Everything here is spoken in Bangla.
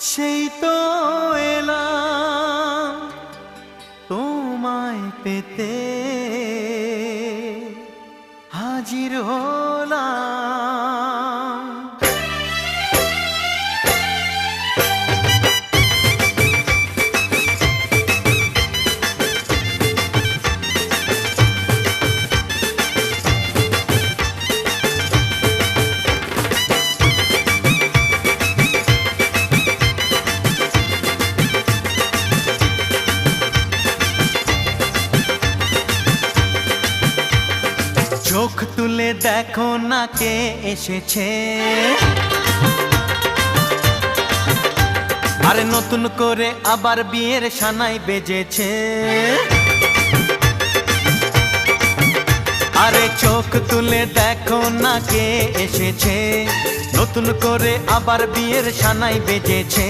সেই তো এলাম তোমায় পেতে, হাজির হলাম। চোখ তুলে দেখো না কে এসেছে, আরে নতুন করে আবার বিয়ের সানাই বেজেছে। আরে চোখ তুলে দেখো না কে এসেছে, নতুন করে আবার বিয়ের সানাই বেজেছে।